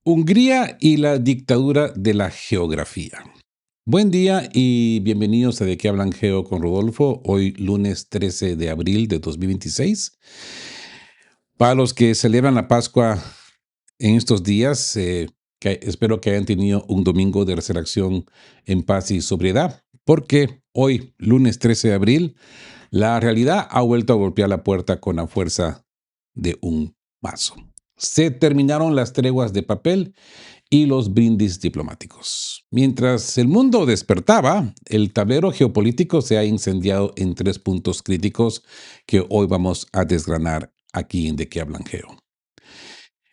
Hungría y la dictadura de la geografía. Buen día y bienvenidos a De qué hablan Geo con Rodolfo, hoy lunes 13 de abril de 2026. Para los que celebran la Pascua en estos días, espero que hayan tenido un domingo de resurrección en paz y sobriedad, porque hoy, lunes 13 de abril, la realidad ha vuelto a golpear la puerta con la fuerza de un mazo. Se terminaron las treguas de papel y los brindis diplomáticos. Mientras el mundo despertaba, el tablero geopolítico se ha incendiado en tres puntos críticos que hoy vamos a desgranar aquí en De qué hablan Geo.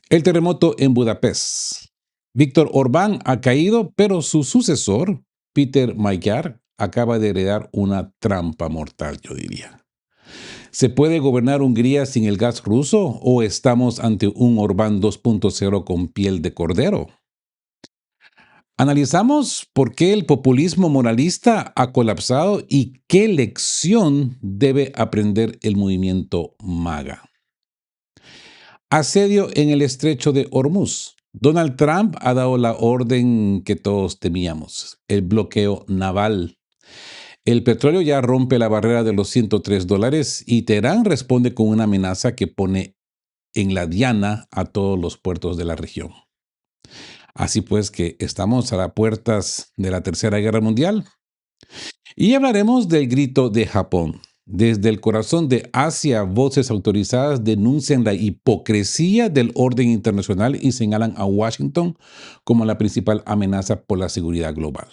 El terremoto en Budapest. Víctor Orbán ha caído, pero su sucesor, Peter Magyar, acaba de heredar una trampa mortal, yo diría. ¿Se puede gobernar Hungría sin el gas ruso o estamos ante un Orbán 2.0 con piel de cordero? Analizamos por qué el populismo moralista ha colapsado y qué lección debe aprender el movimiento MAGA. Asedio en el estrecho de Hormuz. Donald Trump ha dado la orden que todos temíamos, el bloqueo naval. El petróleo ya rompe la barrera de los $103 y Teherán responde con una amenaza que pone en la diana a todos los puertos de la región. Así pues que estamos a las puertas de la Tercera Guerra Mundial. Y hablaremos del grito de Japón. Desde el corazón de Asia, voces autorizadas denuncian la hipocresía del orden internacional y señalan a Washington como la principal amenaza por la seguridad global.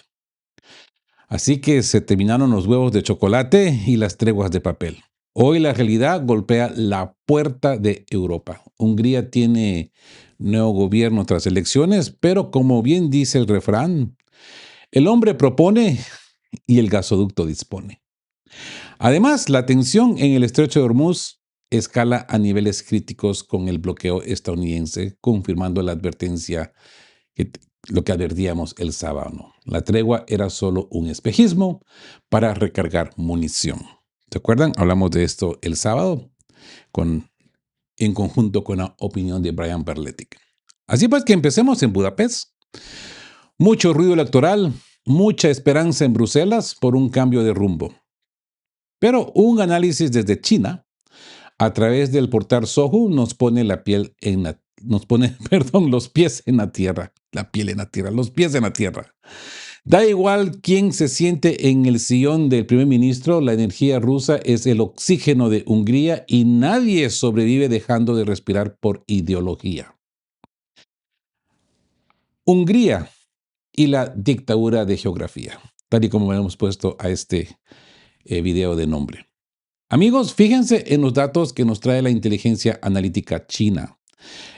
Así que se terminaron los huevos de chocolate y las treguas de papel. Hoy la realidad golpea la puerta de Europa. Hungría tiene nuevo gobierno tras elecciones, pero como bien dice el refrán, el hombre propone y el gasoducto dispone. Además, la tensión en el estrecho de Hormuz escala a niveles críticos con el bloqueo estadounidense, confirmando la advertencia lo que advertíamos el sábado. ¿No? La tregua era solo un espejismo para recargar munición. ¿Se acuerdan? Hablamos de esto el sábado en conjunto con la opinión de Brian Berletic. Así pues que empecemos en Budapest. Mucho ruido electoral, mucha esperanza en Bruselas por un cambio de rumbo. Pero un análisis desde China, a través del portal Sohu, nos pone los pies en la tierra, la piel en la tierra, los pies en la tierra. Da igual quién se siente en el sillón del primer ministro, la energía rusa es el oxígeno de Hungría y nadie sobrevive dejando de respirar por ideología. Hungría y la dictadura de geografía, tal y como hemos puesto a este video de nombre. Amigos, fíjense en los datos que nos trae la inteligencia analítica china.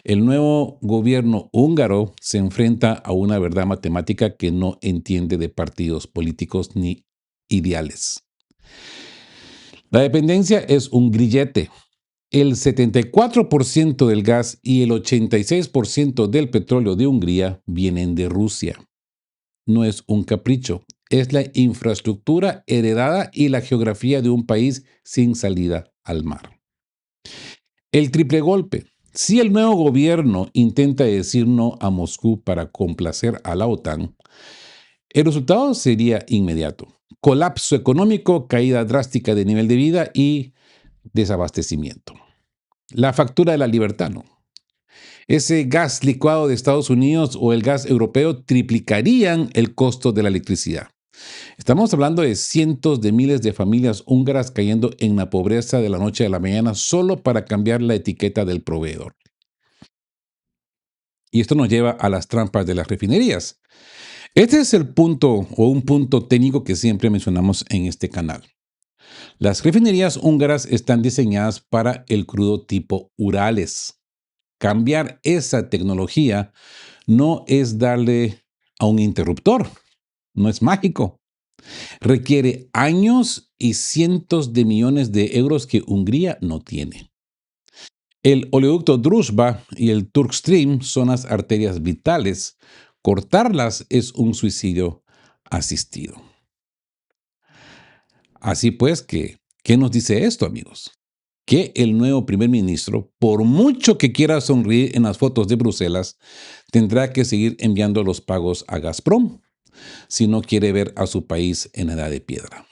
El nuevo gobierno húngaro se enfrenta a una verdad matemática que no entiende de partidos políticos ni ideales. La dependencia es un grillete. El 74% del gas y el 86% del petróleo de Hungría vienen de Rusia. No es un capricho, es la infraestructura heredada y la geografía de un país sin salida al mar. El triple golpe. Si el nuevo gobierno intenta decir no a Moscú para complacer a la OTAN, el resultado sería inmediato. Colapso económico, caída drástica de nivel de vida y desabastecimiento. La factura de la libertad, ¿no? Ese gas licuado de Estados Unidos o el gas europeo triplicarían el costo de la electricidad. Estamos hablando de cientos de miles de familias húngaras cayendo en la pobreza de la noche a la mañana solo para cambiar la etiqueta del proveedor. Y esto nos lleva a las trampas de las refinerías. Este es el punto o un punto técnico que siempre mencionamos en este canal. Las refinerías húngaras están diseñadas para el crudo tipo Urales. Cambiar esa tecnología no es darle a un interruptor, no es mágico. Requiere años y cientos de millones de euros que Hungría no tiene. El oleoducto Druzhba y el Turkstream son las arterias vitales. Cortarlas es un suicidio asistido. Así pues, ¿qué nos dice esto, amigos? que el nuevo primer ministro, por mucho que quiera sonreír en las fotos de Bruselas, tendrá que seguir enviando los pagos a Gazprom si no quiere ver a su país en edad de piedra.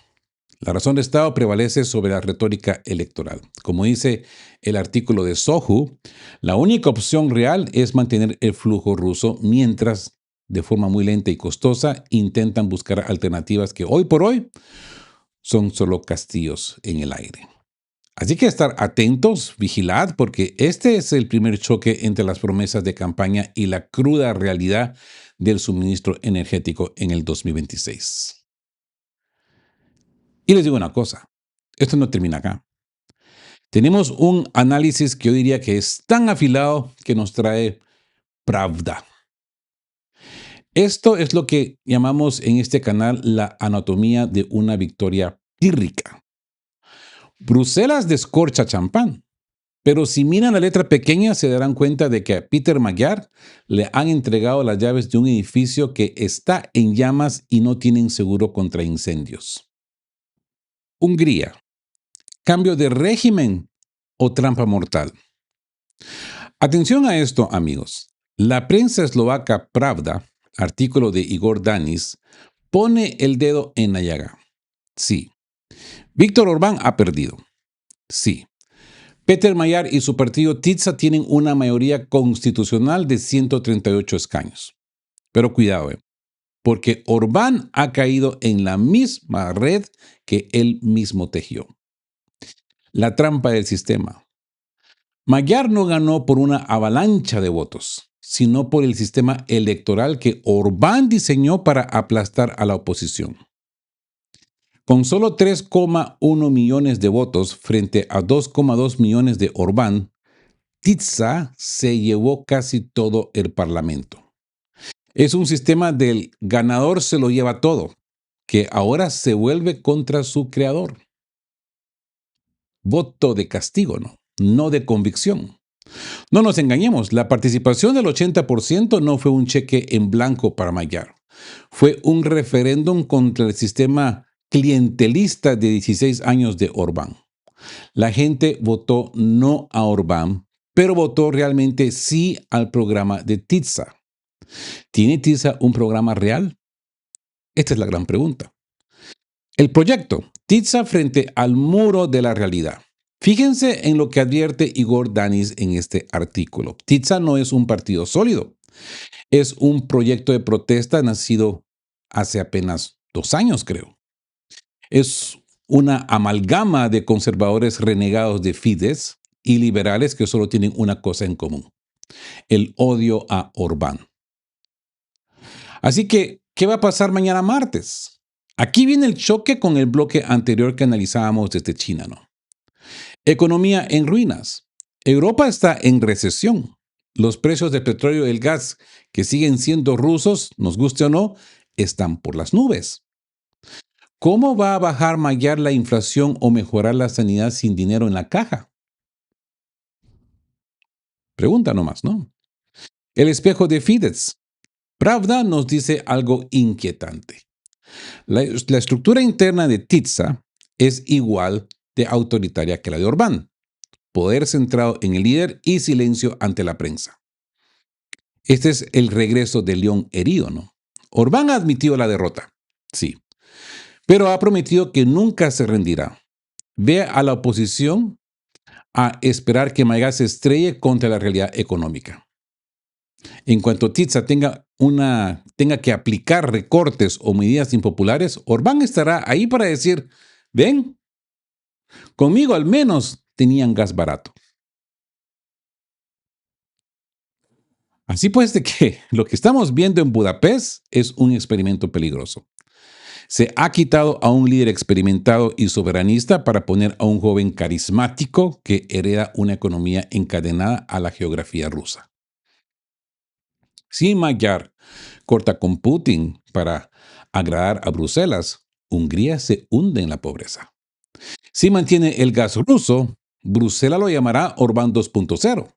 La razón de Estado prevalece sobre la retórica electoral. Como dice el artículo de Sohu, la única opción real es mantener el flujo ruso mientras, de forma muy lenta y costosa, intentan buscar alternativas que hoy por hoy son solo castillos en el aire. Así que estar atentos, vigilad, porque este es el primer choque entre las promesas de campaña y la cruda realidad del suministro energético en el 2026. Y les digo una cosa, esto no termina acá. Tenemos un análisis que yo diría que es tan afilado que nos trae Pravda. Esto es lo que llamamos en este canal la anatomía de una victoria pírrica. Bruselas descorcha champán, pero si miran la letra pequeña se darán cuenta de que a Peter Magyar le han entregado las llaves de un edificio que está en llamas y no tienen seguro contra incendios. Hungría. Cambio de régimen o trampa mortal. Atención a esto, amigos. La prensa eslovaca Pravda, artículo de Igor Danis, pone el dedo en la llaga. Sí. Víctor Orbán ha perdido. Sí. Peter Magyar y su partido Tisza tienen una mayoría constitucional de 138 escaños. Pero cuidado, porque Orbán ha caído en la misma red que él mismo tejió. La trampa del sistema. Magyar no ganó por una avalancha de votos, sino por el sistema electoral que Orbán diseñó para aplastar a la oposición. Con solo 3,1 millones de votos frente a 2,2 millones de Orbán, Tisza se llevó casi todo el parlamento. Es un sistema del ganador se lo lleva todo, que ahora se vuelve contra su creador. Voto de castigo, ¿no? No de convicción. No nos engañemos, la participación del 80% no fue un cheque en blanco para Magyar. Fue un referéndum contra el sistema clientelista de 16 años de Orbán. La gente votó no a Orbán, pero votó realmente sí al programa de Tisza. ¿Tiene Tisza un programa real? Esta es la gran pregunta. El proyecto, Tisza frente al muro de la realidad. Fíjense en lo que advierte Igor Danis en este artículo. Tisza no es un partido sólido. Es un proyecto de protesta nacido hace apenas 2 años, creo. Es una amalgama de conservadores renegados de Fidesz y liberales que solo tienen una cosa en común: el odio a Orbán. Así que, ¿qué va a pasar mañana martes? Aquí viene el choque con el bloque anterior que analizábamos desde China, ¿no? Economía en ruinas. Europa está en recesión. Los precios del petróleo y el gas, que siguen siendo rusos, nos guste o no, están por las nubes. ¿Cómo va a bajar Magyar la inflación o mejorar la sanidad sin dinero en la caja? Pregunta nomás, ¿no? El espejo de Fidesz. Pravda nos dice algo inquietante. La estructura interna de Tisza es igual de autoritaria que la de Orbán. Poder centrado en el líder y silencio ante la prensa. Este es el regreso del león herido, ¿no? Orbán ha admitido la derrota, sí, pero ha prometido que nunca se rendirá. Ve a la oposición a esperar que Magyar se estrelle contra la realidad económica. En cuanto Tisza tenga que aplicar recortes o medidas impopulares, Orbán estará ahí para decir: ven, conmigo al menos tenían gas barato. Así pues, de que lo que estamos viendo en Budapest es un experimento peligroso. Se ha quitado a un líder experimentado y soberanista para poner a un joven carismático que hereda una economía encadenada a la geografía rusa. Si Magyar corta con Putin para agradar a Bruselas, Hungría se hunde en la pobreza. Si mantiene el gas ruso, Bruselas lo llamará Orbán 2.0.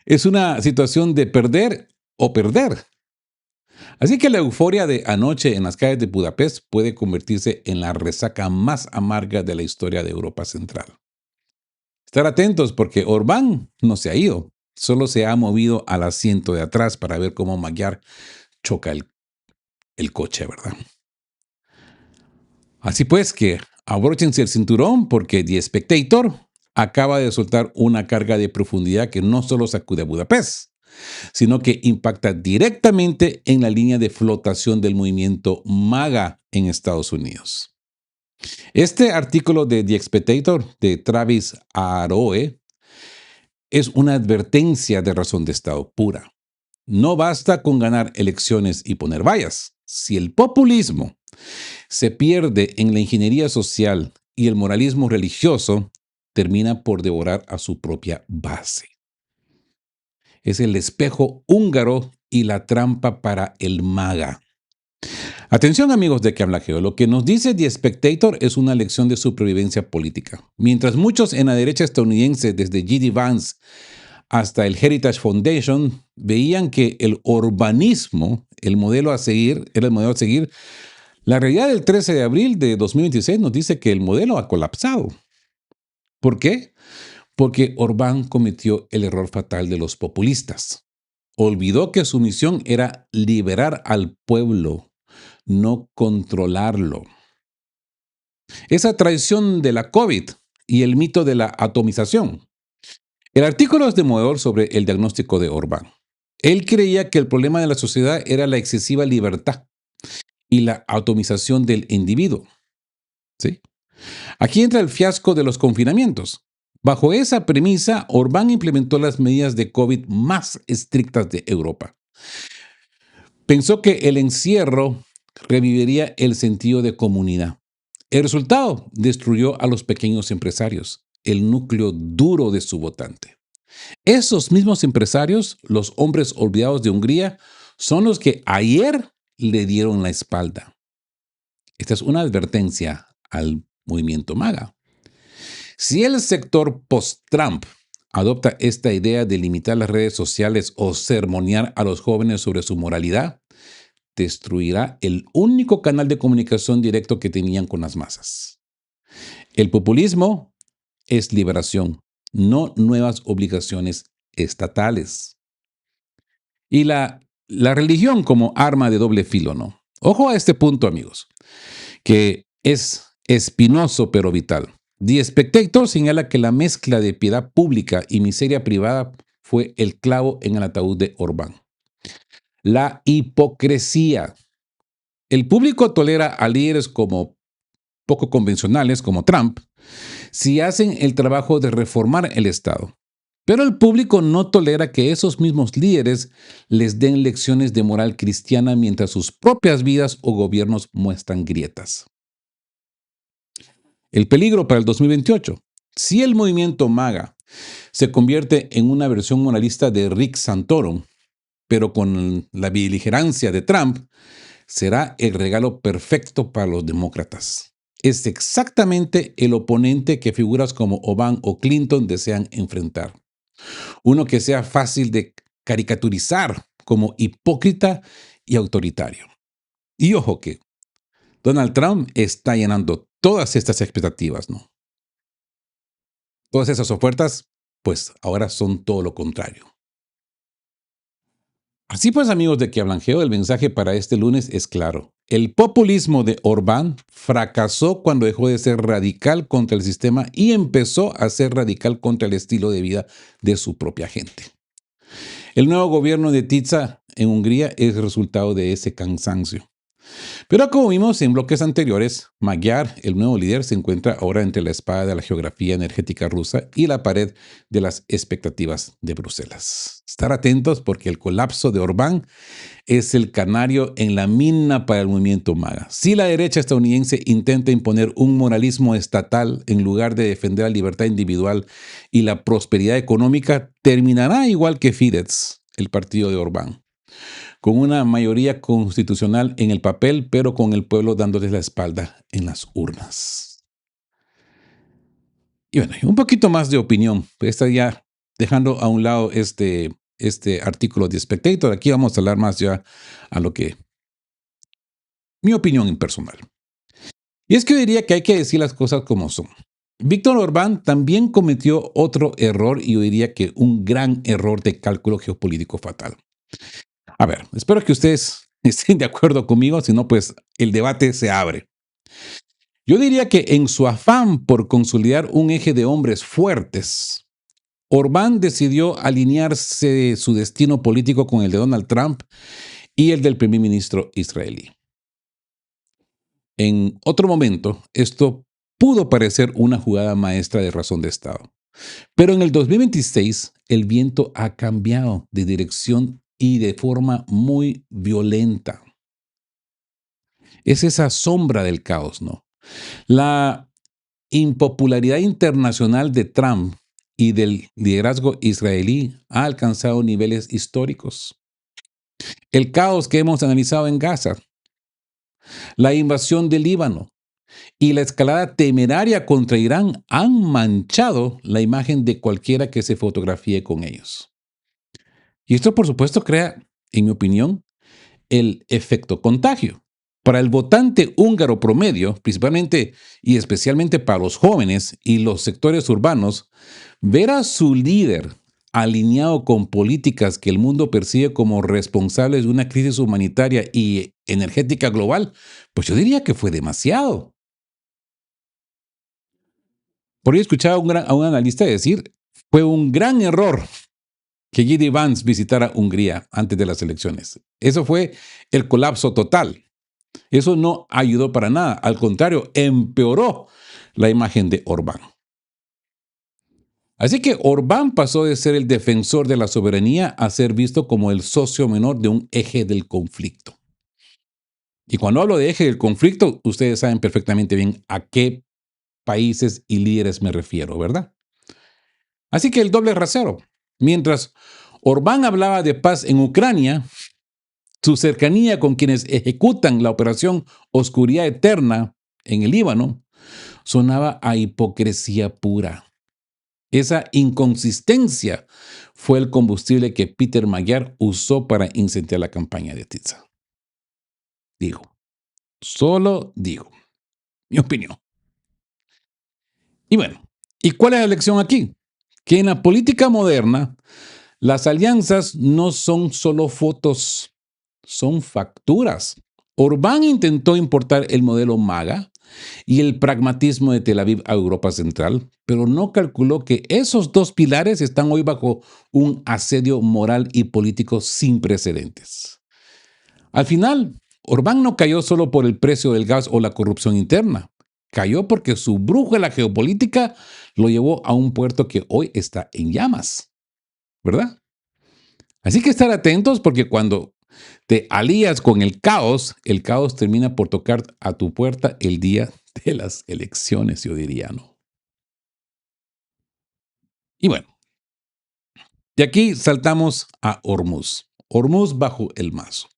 Es una situación de perder o perder. Así que la euforia de anoche en las calles de Budapest puede convertirse en la resaca más amarga de la historia de Europa Central. Estar atentos porque Orbán no se ha ido, solo se ha movido al asiento de atrás para ver cómo Magyar choca el coche, ¿verdad? Así pues que abróchense el cinturón porque The Spectator acaba de soltar una carga de profundidad que no solo sacude a Budapest, sino que impacta directamente en la línea de flotación del movimiento MAGA en Estados Unidos. Este artículo de The Spectator de Travis Aroe es una advertencia de razón de Estado pura. No basta con ganar elecciones y poner vallas. Si el populismo se pierde en la ingeniería social y el moralismo religioso, termina por devorar a su propia base. Es el espejo húngaro y la trampa para el MAGA. Atención amigos de Que Habla Geo, lo que nos dice The Spectator es una lección de supervivencia política. Mientras muchos en la derecha estadounidense, desde J.D. Vance hasta el Heritage Foundation, veían que el urbanismo, el modelo a seguir, era el modelo a seguir, la realidad del 13 de abril de 2026 nos dice que el modelo ha colapsado. ¿Por qué? Porque Orbán cometió el error fatal de los populistas. Olvidó que su misión era liberar al pueblo, no controlarlo. Esa traición de la COVID y el mito de la atomización. El artículo es demoledor sobre el diagnóstico de Orbán. Él creía que el problema de la sociedad era la excesiva libertad y la atomización del individuo. ¿Sí? Aquí entra el fiasco de los confinamientos. Bajo esa premisa, Orbán implementó las medidas de COVID más estrictas de Europa. Pensó que el encierro reviviría el sentido de comunidad. El resultado destruyó a los pequeños empresarios, el núcleo duro de su votante. Esos mismos empresarios, los hombres olvidados de Hungría, son los que ayer le dieron la espalda. Esta es una advertencia al movimiento MAGA. Si el sector post-Trump adopta esta idea de limitar las redes sociales o sermonear a los jóvenes sobre su moralidad, destruirá el único canal de comunicación directo que tenían con las masas. El populismo es liberación, no nuevas obligaciones estatales. Y la religión como arma de doble filo, ¿no? Ojo a este punto, amigos, que es espinoso pero vital. The Spectator señala que la mezcla de piedad pública y miseria privada fue el clavo en el ataúd de Orbán. La hipocresía. El público tolera a líderes como poco convencionales, como Trump, si hacen el trabajo de reformar el Estado. Pero el público no tolera que esos mismos líderes les den lecciones de moral cristiana mientras sus propias vidas o gobiernos muestran grietas. El peligro para el 2028. Si el movimiento MAGA se convierte en una versión moralista de Rick Santorum, pero con la beligerancia de Trump, será el regalo perfecto para los demócratas. Es exactamente el oponente que figuras como Obama o Clinton desean enfrentar. Uno que sea fácil de caricaturizar como hipócrita y autoritario. Y ojo que Donald Trump está llenando todas estas expectativas, ¿no? Todas esas ofertas, pues ahora son todo lo contrario. Así pues, amigos de Que Hablan Geo, el mensaje para este lunes es claro. El populismo de Orbán fracasó cuando dejó de ser radical contra el sistema y empezó a ser radical contra el estilo de vida de su propia gente. El nuevo gobierno de Tiza en Hungría es resultado de ese cansancio. Pero como vimos en bloques anteriores, Magyar, el nuevo líder, se encuentra ahora entre la espada de la geografía energética rusa y la pared de las expectativas de Bruselas. Estar atentos porque el colapso de Orbán es el canario en la mina para el movimiento MAGA. Si la derecha estadounidense intenta imponer un moralismo estatal en lugar de defender la libertad individual y la prosperidad económica, terminará igual que Fidesz, el partido de Orbán, con una mayoría constitucional en el papel, pero con el pueblo dándoles la espalda en las urnas. Y bueno, un poquito más de opinión. Está ya dejando a un lado este artículo de Spectator. Aquí vamos a hablar más ya a lo que mi opinión impersonal. Y es que yo diría que hay que decir las cosas como son. Víctor Orbán también cometió otro error y yo diría que un gran error de cálculo geopolítico fatal. A ver, espero que ustedes estén de acuerdo conmigo, si no, pues el debate se abre. Yo diría que en su afán por consolidar un eje de hombres fuertes, Orbán decidió alinearse su destino político con el de Donald Trump y el del primer ministro israelí. En otro momento, esto pudo parecer una jugada maestra de razón de Estado. Pero en el 2026, el viento ha cambiado de dirección y de forma muy violenta. Es esa sombra del caos, ¿no? La impopularidad internacional de Trump y del liderazgo israelí ha alcanzado niveles históricos. El caos que hemos analizado en Gaza, la invasión del Líbano y la escalada temeraria contra Irán han manchado la imagen de cualquiera que se fotografíe con ellos. Y esto, por supuesto, crea, en mi opinión, el efecto contagio. Para el votante húngaro promedio, principalmente y especialmente para los jóvenes y los sectores urbanos, ver a su líder alineado con políticas que el mundo percibe como responsables de una crisis humanitaria y energética global, pues yo diría que fue demasiado. Por ahí escuchaba a un analista decir, fue un gran error que J.D. Vance visitara Hungría antes de las elecciones. Eso fue el colapso total. Eso no ayudó para nada. Al contrario, empeoró la imagen de Orbán. Así que Orbán pasó de ser el defensor de la soberanía a ser visto como el socio menor de un eje del conflicto. Y cuando hablo de eje del conflicto, ustedes saben perfectamente bien a qué países y líderes me refiero, ¿verdad? Así que el doble rasero. Mientras Orbán hablaba de paz en Ucrania, su cercanía con quienes ejecutan la operación Oscuridad Eterna en el Líbano sonaba a hipocresía pura. Esa inconsistencia fue el combustible que Peter Magyar usó para incendiar la campaña de Titsa. Digo, solo digo, mi opinión. Y bueno, ¿y cuál es la lección aquí? Que en la política moderna, las alianzas no son solo fotos, son facturas. Orbán intentó importar el modelo MAGA y el pragmatismo de Tel Aviv a Europa Central, pero no calculó que esos dos pilares están hoy bajo un asedio moral y político sin precedentes. Al final, Orbán no cayó solo por el precio del gas o la corrupción interna. Cayó porque su brújula geopolítica lo llevó a un puerto que hoy está en llamas, ¿verdad? Así que estar atentos porque cuando te alías con el caos termina por tocar a tu puerta el día de las elecciones, yo diría, ¿no? Y bueno, de aquí saltamos a Hormuz. Hormuz bajo el mazo.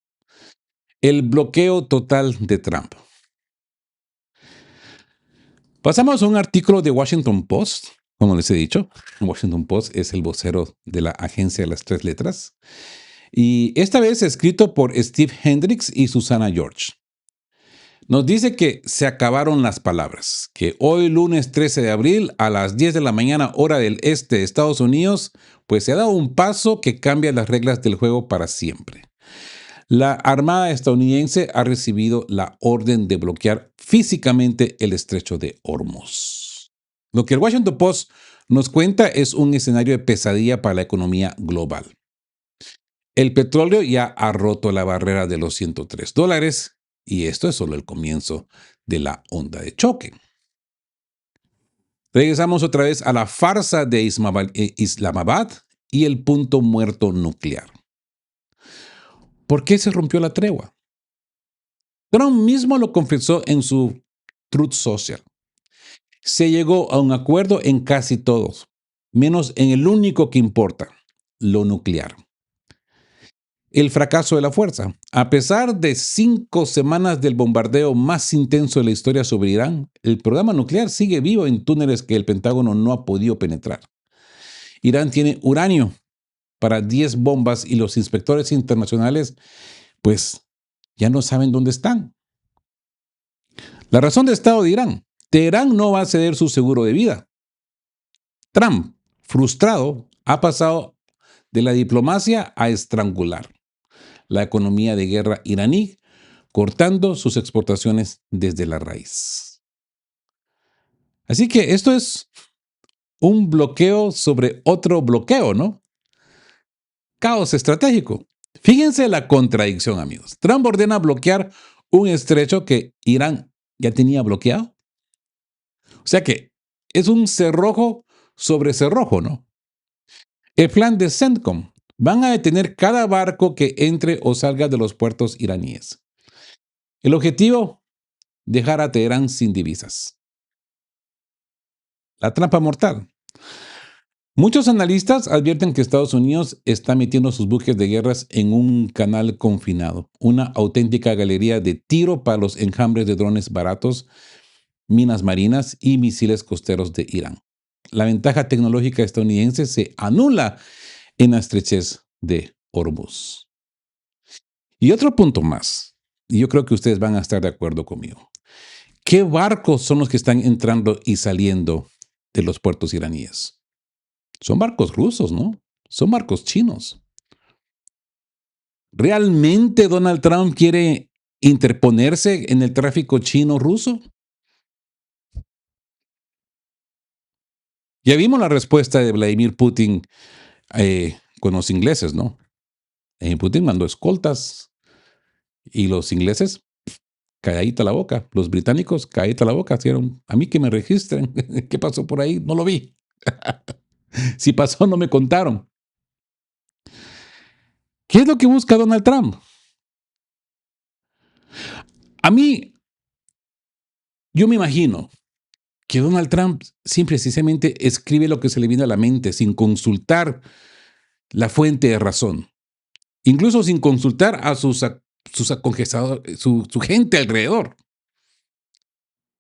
El bloqueo total de Trump. Pasamos a un artículo de Washington Post, como les he dicho. Washington Post es el vocero de la agencia de las tres letras. Y esta vez escrito por Steve Hendricks y Susana George. Nos dice que se acabaron las palabras, que hoy lunes 13 de abril a las 10 de la mañana hora del este de Estados Unidos, pues se ha dado un paso que cambia las reglas del juego para siempre. La Armada estadounidense ha recibido la orden de bloquear físicamente el estrecho de Hormuz. Lo que el Washington Post nos cuenta es un escenario de pesadilla para la economía global. El petróleo ya ha roto la barrera de los $103 y esto es solo el comienzo de la onda de choque. Regresamos otra vez a la farsa de Islamabad y el punto muerto nuclear. ¿Por qué se rompió la tregua? Trump mismo lo confesó en su Truth Social. Se llegó a un acuerdo en casi todos, menos en el único que importa, lo nuclear. El fracaso de la fuerza. A pesar de 5 semanas del bombardeo más intenso de la historia sobre Irán, el programa nuclear sigue vivo en túneles que el Pentágono no ha podido penetrar. Irán tiene uranio para 10 bombas y los inspectores internacionales, pues, ya no saben dónde están. La razón de Estado de Irán. Teherán no va a ceder su seguro de vida. Trump, frustrado, ha pasado de la diplomacia a estrangular la economía de guerra iraní, cortando sus exportaciones desde la raíz. Así que esto es un bloqueo sobre otro bloqueo, ¿no? Caos estratégico. Fíjense la contradicción, amigos. Trump ordena bloquear un estrecho que Irán ya tenía bloqueado. O sea que es un cerrojo sobre cerrojo, ¿no? El plan de CENTCOM. Van a detener cada barco que entre o salga de los puertos iraníes. El objetivo, dejar a Teherán sin divisas. La trampa mortal. Muchos analistas advierten que Estados Unidos está metiendo sus buques de guerras en un canal confinado, una auténtica galería de tiro para los enjambres de drones baratos, minas marinas y misiles costeros de Irán. La ventaja tecnológica estadounidense se anula en la estrechez de Hormuz. Y otro punto más, y yo creo que ustedes van a estar de acuerdo conmigo. ¿Qué barcos son los que están entrando y saliendo de los puertos iraníes? Son barcos rusos, ¿no? Son barcos chinos. ¿Realmente Donald Trump quiere interponerse en el tráfico chino-ruso? Ya vimos la respuesta de Vladimir Putin con los ingleses, ¿no? Putin mandó escoltas y los ingleses, calladita la boca. Los británicos, calladita la boca. Hicieron, a mí que me registren. ¿Qué pasó por ahí? No lo vi. Si pasó, no me contaron. ¿Qué es lo que busca Donald Trump? A mí, yo me imagino que Donald Trump simple y sencillamente escribe lo que se le viene a la mente sin consultar la fuente de razón, incluso sin consultar a sus acongesadores, su gente alrededor.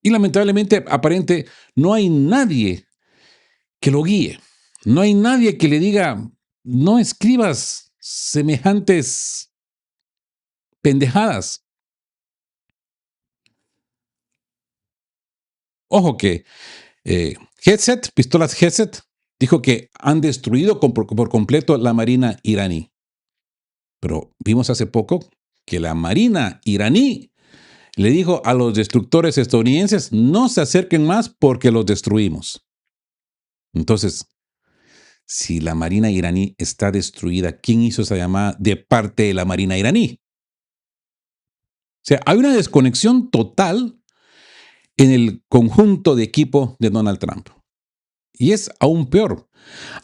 Y lamentablemente, aparente, no hay nadie que lo guíe. No hay nadie que le diga, no escribas semejantes pendejadas. Ojo que Headset, pistolas Headset, dijo que han destruido por completo la marina iraní. Pero vimos hace poco que la marina iraní le dijo a los destructores estadounidenses, no se acerquen más porque los destruimos. Entonces, si la marina iraní está destruida, ¿quién hizo esa llamada de parte de la marina iraní? O sea, hay una desconexión total en el conjunto de equipo de Donald Trump. Y es aún peor.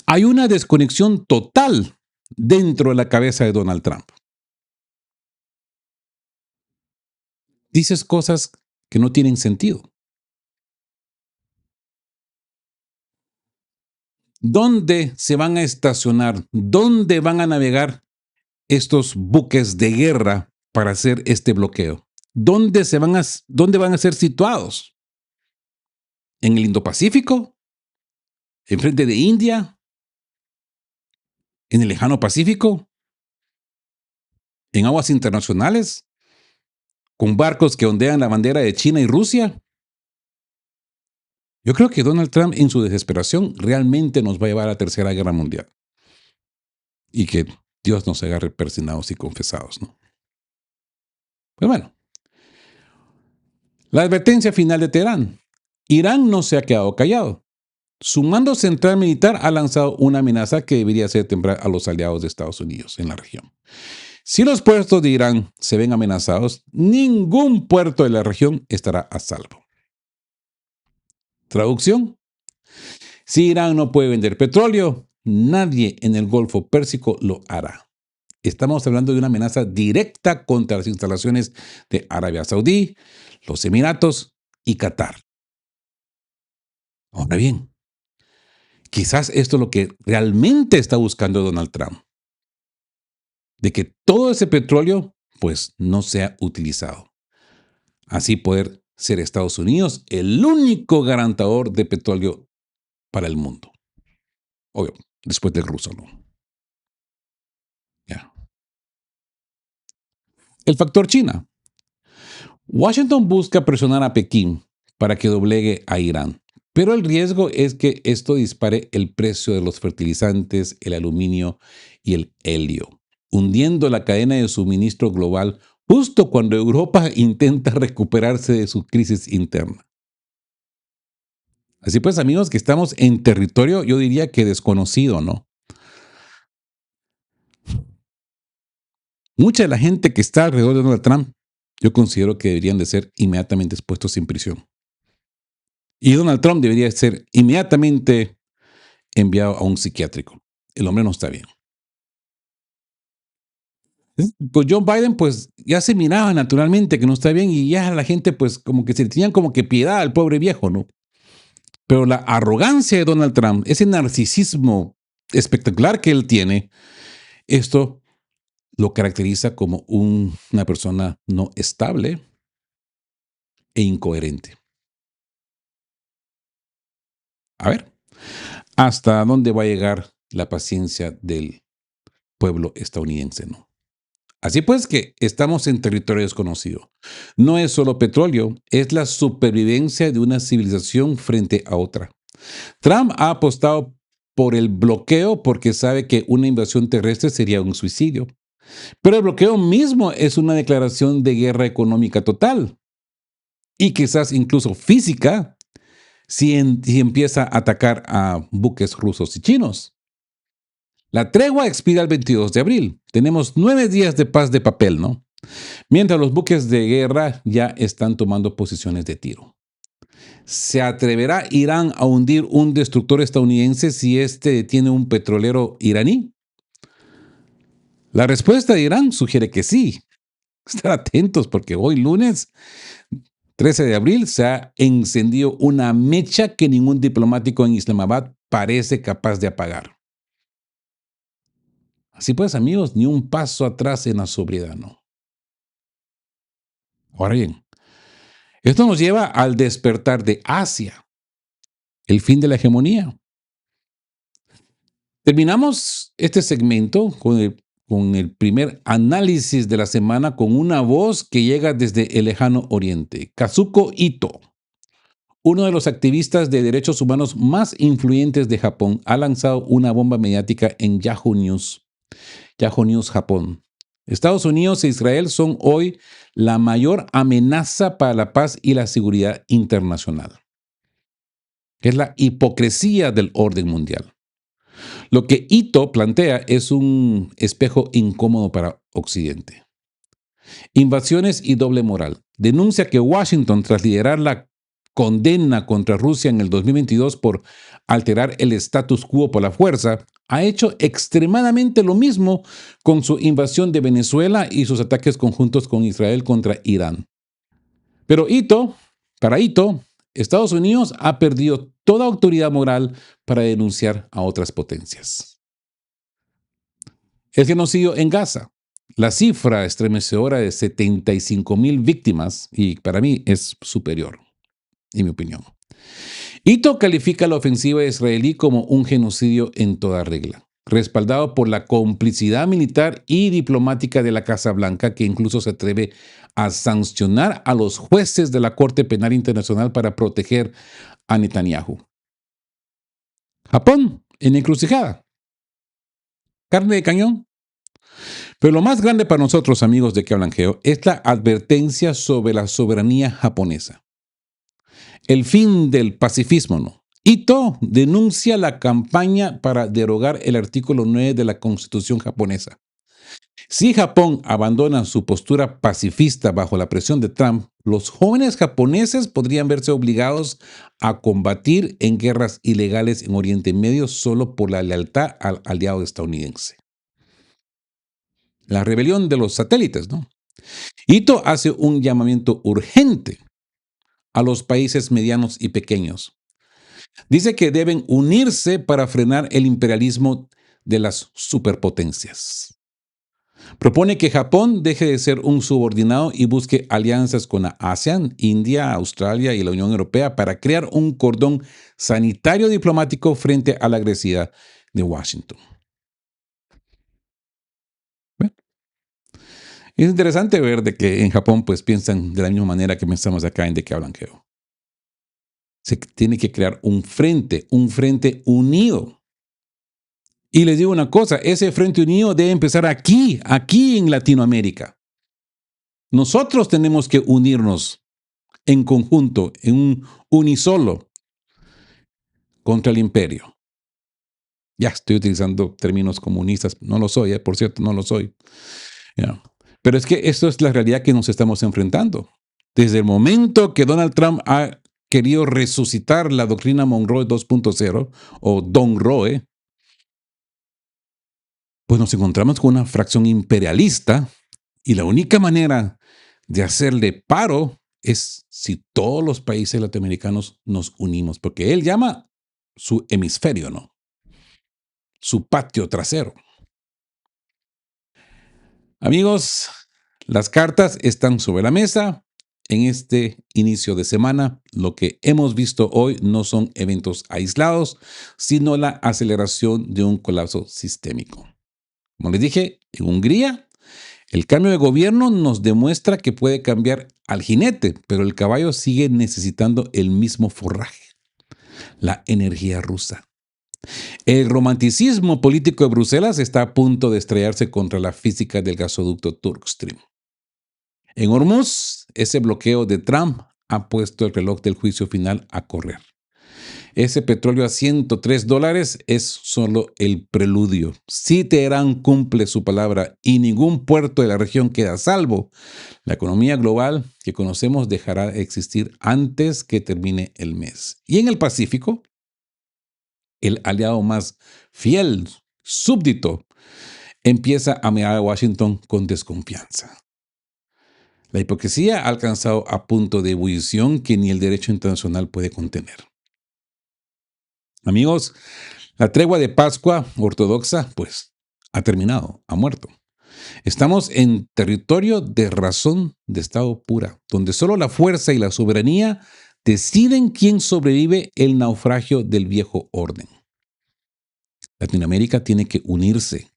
Hay una desconexión total dentro de la cabeza de Donald Trump. Dices cosas que no tienen sentido. ¿Dónde se van a estacionar? ¿Dónde van a navegar estos buques de guerra para hacer este bloqueo? ¿Dónde van a ser situados? ¿En el Indo-Pacífico? ¿Enfrente de India? ¿En el lejano Pacífico? ¿En aguas internacionales? ¿Con barcos que ondean la bandera de China y Rusia? Yo creo que Donald Trump, en su desesperación, realmente nos va a llevar a la Tercera Guerra Mundial. Y que Dios nos agarre persinados y confesados, ¿no? Pues bueno, la advertencia final de Teherán. Irán no se ha quedado callado. Su mando central militar ha lanzado una amenaza que debería hacer temblar a los aliados de Estados Unidos en la región. Si los puertos de Irán se ven amenazados, ningún puerto de la región estará a salvo. Traducción: si Irán no puede vender petróleo, nadie en el Golfo Pérsico lo hará. Estamos hablando de una amenaza directa contra las instalaciones de Arabia Saudí, los Emiratos y Qatar. Ahora bien, quizás esto es lo que realmente está buscando Donald Trump, de que todo ese petróleo pues no sea utilizado. Así poder ser Estados Unidos el único garantador de petróleo para el mundo. Obvio, después del ruso, ¿no? Ya. El factor China. Washington busca presionar a Pekín para que doblegue a Irán. Pero el riesgo es que esto dispare el precio de los fertilizantes, el aluminio y el helio, hundiendo la cadena de suministro global justo cuando Europa intenta recuperarse de su crisis interna. Así pues, amigos, que estamos en territorio, yo diría que desconocido, ¿no? Mucha de la gente que está alrededor de Donald Trump, yo considero que deberían de ser inmediatamente expuestos en prisión. Y Donald Trump debería ser inmediatamente enviado a un psiquiátrico. El hombre no está bien. Pues John Biden, pues ya se miraba naturalmente que no está bien y ya la gente, pues como que se le tenían como que piedad al pobre viejo, ¿no? Pero la arrogancia de Donald Trump, ese narcisismo espectacular que él tiene, esto lo caracteriza como una persona no estable e incoherente. A ver, ¿hasta dónde va a llegar la paciencia del pueblo estadounidense, no? Así pues que estamos en territorio desconocido. No es solo petróleo, es la supervivencia de una civilización frente a otra. Trump ha apostado por el bloqueo porque sabe que una invasión terrestre sería un suicidio. Pero el bloqueo mismo es una declaración de guerra económica total y quizás incluso física si empieza a atacar a buques rusos y chinos. La tregua expira el 22 de abril. Tenemos 9 días de paz de papel, ¿no? Mientras los buques de guerra ya están tomando posiciones de tiro. ¿Se atreverá Irán a hundir un destructor estadounidense si este tiene un petrolero iraní? La respuesta de Irán sugiere que sí. Estar atentos porque hoy lunes 13 de abril se ha encendido una mecha que ningún diplomático en Islamabad parece capaz de apagar. Así pues, amigos, ni un paso atrás en la sobriedad, ¿no? Ahora bien, esto nos lleva al despertar de Asia, el fin de la hegemonía. Terminamos este segmento con el primer análisis de la semana con una voz que llega desde el lejano oriente, Kazuko Ito. Uno de los activistas de derechos humanos más influyentes de Japón ha lanzado una bomba mediática en Yahoo News Japón. Estados Unidos e Israel son hoy la mayor amenaza para la paz y la seguridad internacional. Es la hipocresía del orden mundial. Lo que Ito plantea es un espejo incómodo para Occidente. Invasiones y doble moral. Denuncia que Washington, tras liderar la condena contra Rusia en el 2022 por alterar el status quo por la fuerza, ha hecho extremadamente lo mismo con su invasión de Venezuela y sus ataques conjuntos con Israel contra Irán. Pero para Ito, Estados Unidos ha perdido toda autoridad moral para denunciar a otras potencias. El genocidio en Gaza. La cifra estremecedora de 75,000 víctimas, y para mí es superior, en mi opinión. Ito califica la ofensiva israelí como un genocidio en toda regla, respaldado por la complicidad militar y diplomática de la Casa Blanca, que incluso se atreve a sancionar a los jueces de la Corte Penal Internacional para proteger a Netanyahu. Japón, en encrucijada. Carne de cañón. Pero lo más grande para nosotros, amigos de Que Hablan Geo, es la advertencia sobre la soberanía japonesa. El fin del pacifismo, ¿no? Ito denuncia la campaña para derogar el artículo 9 de la Constitución japonesa. Si Japón abandona su postura pacifista bajo la presión de Trump, los jóvenes japoneses podrían verse obligados a combatir en guerras ilegales en Oriente Medio solo por la lealtad al aliado estadounidense. La rebelión de los satélites, ¿no? Ito hace un llamamiento urgente a los países medianos y pequeños. Dice que deben unirse para frenar el imperialismo de las superpotencias. Propone que Japón deje de ser un subordinado y busque alianzas con la ASEAN, India, Australia y la Unión Europea para crear un cordón sanitario diplomático frente a la agresividad de Washington. Bueno, es interesante ver de que en Japón pues piensan de la misma manera que pensamos acá en De Que Hablan Geo. Se tiene que crear un frente unido. Y les digo una cosa, ese frente unido debe empezar aquí en Latinoamérica. Nosotros tenemos que unirnos en conjunto, en un unisolo contra el imperio. Ya estoy utilizando términos comunistas, no lo soy, por cierto, no lo soy. Ya. Pero es que esto es la realidad que nos estamos enfrentando. Desde el momento que Donald Trump ha querido resucitar la doctrina Monroe 2.0 o Don Roe, pues nos encontramos con una fracción imperialista y la única manera de hacerle paro es si todos los países latinoamericanos nos unimos, porque él llama su hemisferio, ¿no? Su patio trasero. Amigos, las cartas están sobre la mesa. En este inicio de semana, lo que hemos visto hoy no son eventos aislados, sino la aceleración de un colapso sistémico. Como les dije, en Hungría, el cambio de gobierno nos demuestra que puede cambiar al jinete, pero el caballo sigue necesitando el mismo forraje, la energía rusa. El romanticismo político de Bruselas está a punto de estrellarse contra la física del gasoducto Turkstream. En Hormuz, ese bloqueo de Trump ha puesto el reloj del juicio final a correr. Ese petróleo a $103 es solo el preludio. Si Teherán cumple su palabra y ningún puerto de la región queda a salvo, la economía global que conocemos dejará de existir antes que termine el mes. Y en el Pacífico, el aliado más fiel, súbdito, empieza a mirar a Washington con desconfianza. La hipocresía ha alcanzado a punto de ebullición que ni el derecho internacional puede contener. Amigos, la tregua de Pascua ortodoxa, pues, ha terminado, ha muerto. Estamos en territorio de razón de Estado pura, donde solo la fuerza y la soberanía deciden quién sobrevive el naufragio del viejo orden. Latinoamérica tiene que unirse.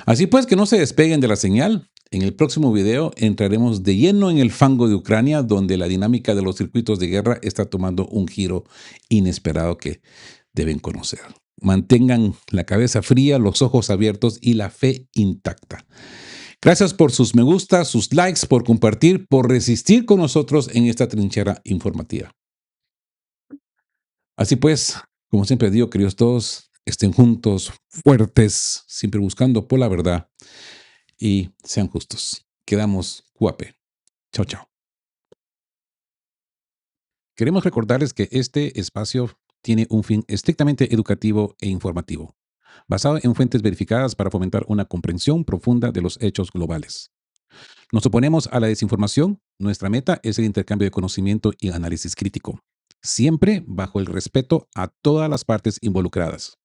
Así pues, que no se despeguen de la señal. En el próximo video entraremos de lleno en el fango de Ucrania, donde la dinámica de los circuitos de guerra está tomando un giro inesperado que deben conocer. Mantengan la cabeza fría, los ojos abiertos y la fe intacta. Gracias por sus me gusta, sus likes, por compartir, por resistir con nosotros en esta trinchera informativa. Así pues, como siempre digo, queridos todos, estén juntos, fuertes, siempre buscando por la verdad y sean justos. Quedamos guape. Chao, chao. Queremos recordarles que este espacio tiene un fin estrictamente educativo e informativo, basado en fuentes verificadas para fomentar una comprensión profunda de los hechos globales. Nos oponemos a la desinformación. Nuestra meta es el intercambio de conocimiento y análisis crítico, siempre bajo el respeto a todas las partes involucradas.